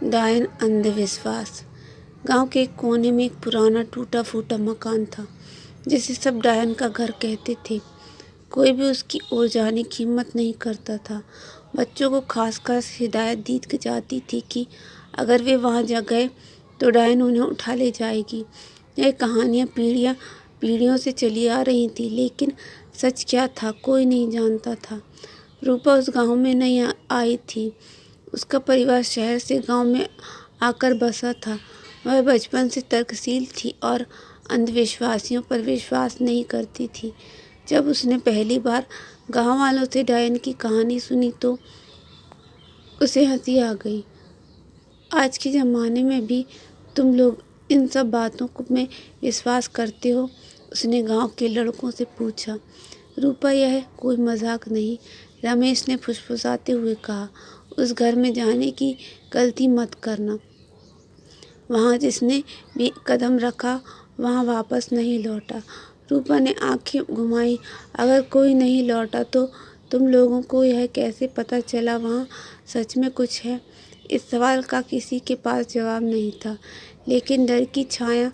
डायन अंधविश्वास। गांव के एक कोने में एक पुराना टूटा फूटा मकान था जिसे सब डायन का घर कहते थे। कोई भी उसकी ओर जाने की हिम्मत नहीं करता था। बच्चों को खास हिदायत दी जाती थी कि अगर वे वहां जा गए तो डायन उन्हें उठा ले जाएगी। यह कहानियां पीढ़ियों से चली आ रही थी, लेकिन सच क्या था कोई नहीं जानता था। रूपा उस गांव में नई आई थी। उसका परिवार शहर से गांव में आकर बसा था। वह बचपन से तर्कशील थी और अंधविश्वासियों पर विश्वास नहीं करती थी। जब उसने पहली बार गांव वालों से डायन की कहानी सुनी तो उसे हंसी आ गई। आज के ज़माने में भी तुम लोग इन सब बातों को में विश्वास करते हो? उसने गांव के लड़कों से पूछा। रूपा, यह कोई मजाक नहीं, रमेश ने फुसफुसाते हुए कहा। उस घर में जाने की गलती मत करना। वहाँ जिसने भी कदम रखा वहाँ वापस नहीं लौटा। रूपा ने आंखें घुमाई। अगर कोई नहीं लौटा तो तुम लोगों को यह कैसे पता चला वहाँ सच में कुछ है? इस सवाल का किसी के पास जवाब नहीं था, लेकिन डर की छाया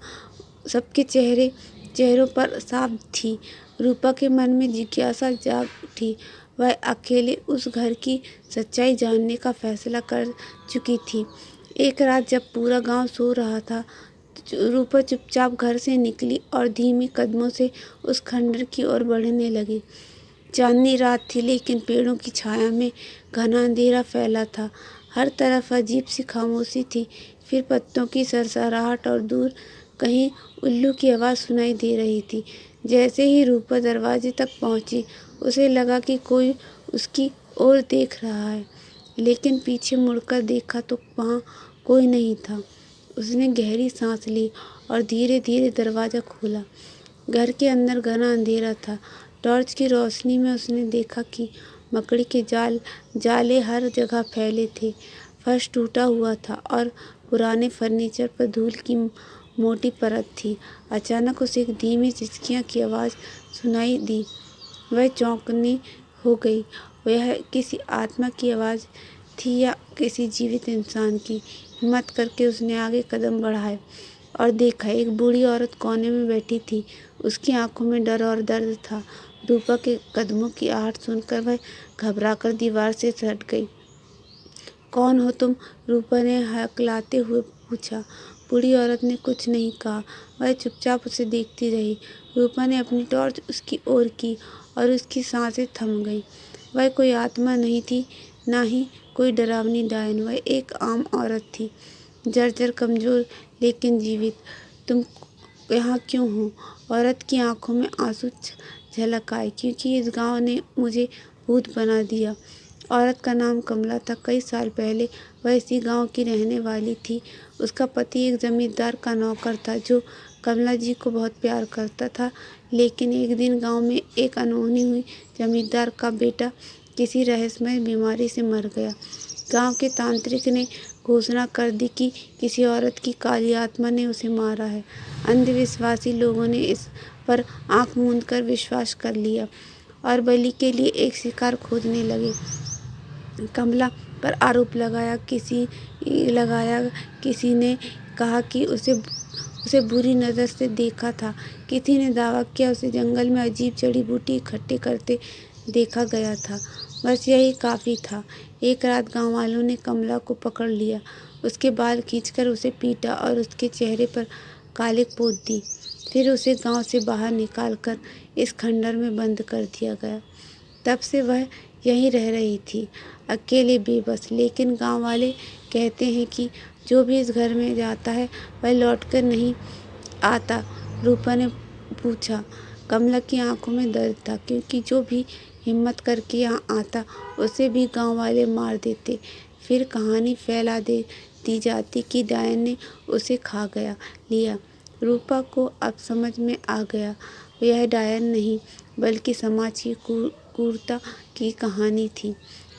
सबके चेहरों पर साफ थी। रूपा के मन में जिज्ञासा जाग उठी। वह अकेले उस घर की सच्चाई जानने का फैसला कर चुकी थी। एक रात जब पूरा गांव सो रहा था, रूपा चुपचाप घर से निकली और धीमे कदमों से उस खंडर की ओर बढ़ने लगी। चांदनी रात थी, लेकिन पेड़ों की छाया में घना अंधेरा फैला था। हर तरफ अजीब सी खामोशी थी। फिर पत्तों की सरसराहट और दूर कहीं उल्लू की आवाज़ सुनाई दे रही थी। जैसे ही रूपा दरवाजे तक पहुंची, उसे लगा कि कोई उसकी ओर देख रहा है, लेकिन पीछे मुड़कर देखा तो वहाँ कोई नहीं था। उसने गहरी सांस ली और धीरे धीरे दरवाज़ा खोला। घर के अंदर घना अंधेरा था। टॉर्च की रोशनी में उसने देखा कि मकड़ी के जाले हर जगह फैले थे। फर्श टूटा हुआ था और पुराने फर्नीचर पर धूल की मोटी परत थी। अचानक उसे एक धीमी चिंचियाँ की आवाज़ सुनाई दी। वह चौंकनी हो गई। वह किसी आत्मा की आवाज़ थी या किसी जीवित इंसान की? हिम्मत करके उसने आगे कदम बढ़ाए और देखा, एक बूढ़ी औरत कोने में बैठी थी। उसकी आंखों में डर और दर्द था। रूपा के कदमों की आहट सुनकर वह घबराकर दीवार से सट गई। कौन हो तुम? रूपा ने हकलाते हुए पूछा। बूढ़ी औरत ने कुछ नहीं कहा। वह चुपचाप उसे देखती रही। रूपा ने अपनी टॉर्च उसकी ओर की और उसकी सांसें थम गईं। वह कोई आत्मा नहीं थी, ना ही कोई डरावनी डायन। वह एक आम औरत थी, जर्जर, कमजोर लेकिन जीवित। तुम यहाँ क्यों हो? औरत की आंखों में आंसू झलक आए। क्योंकि इस गांव ने मुझे भूत बना दिया। औरत का नाम कमला था। कई साल पहले वह इसी गांव की रहने वाली थी। उसका पति एक जमींदार का नौकर था जो कमला जी को बहुत प्यार करता था। लेकिन एक दिन गांव में एक अनहोनी हुई। जमींदार का बेटा किसी रहस्यमय बीमारी से मर गया। गांव के तांत्रिक ने घोषणा कर दी कि किसी औरत की काली आत्मा ने उसे मारा है। अंधविश्वासी लोगों ने इस पर आंख मूंद कर विश्वास कर लिया और बलि के लिए एक शिकार खोजने लगे। कमला पर आरोप लगाया। किसी ने कहा कि उसे बुरी नज़र से देखा था। किसी ने दावा किया उसे जंगल में अजीब जड़ी बूटी इकट्ठे करते देखा गया था। बस यही काफ़ी था। एक रात गांव वालों ने कमला को पकड़ लिया। उसके बाल खींचकर उसे पीटा और उसके चेहरे पर कालिक पोत दी। फिर उसे गांव से बाहर निकालकर इस खंडर में बंद कर दिया गया। तब से वह यहीं रह रही थी, अकेले, बेबस। लेकिन गांव वाले कहते हैं कि जो भी इस घर में जाता है वह लौटकर नहीं आता। रूपा ने पूछा। कमला की आंखों में दर्द था, क्योंकि जो भी हिम्मत करके यहाँ आता उसे भी गांव वाले मार देते। फिर कहानी फैला दी जाती कि डायन ने उसे खा लिया। रूपा को अब समझ में आ गया, यह डायन नहीं बल्कि समाज की क्रूरता की कहानी थी।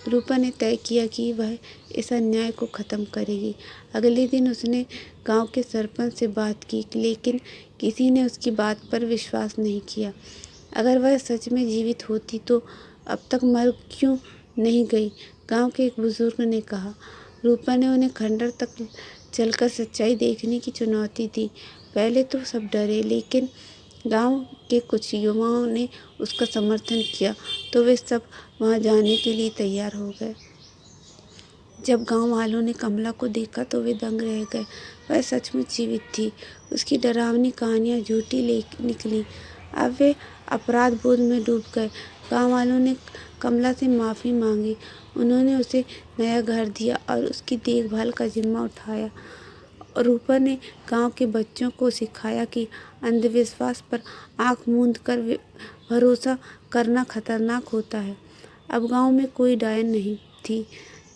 रूपा ने तय किया कि वह इस अन्याय को ख़त्म करेगी। अगले दिन उसने गांव के सरपंच से बात की, लेकिन किसी ने उसकी बात पर विश्वास नहीं किया। अगर वह सच में जीवित होती तो अब तक मर क्यों नहीं गई? गांव के एक बुजुर्ग ने कहा। रूपा ने उन्हें खंडर तक चलकर सच्चाई देखने की चुनौती दी। पहले तो सब डरे, लेकिन गांव के कुछ युवाओं ने उसका समर्थन किया तो वे सब वहां जाने के लिए तैयार हो गए। जब गांव वालों ने कमला को देखा तो वे दंग रह गए। वह सचमुच जीवित थी। उसकी डरावनी कहानियां झूठी निकली। अब वे अपराध बोध में डूब गए। गांव वालों ने कमला से माफ़ी मांगी। उन्होंने उसे नया घर दिया और उसकी देखभाल का जिम्मा उठाया। और रूपा ने गांव के बच्चों को सिखाया कि अंधविश्वास पर आंख मूंद कर भरोसा करना खतरनाक होता है। अब गांव में कोई डायन नहीं थी,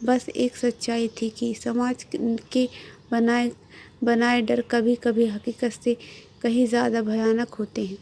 बस एक सच्चाई थी कि समाज के बनाए बनाए डर कभी कभी हकीकत से कहीं ज़्यादा भयानक होते हैं।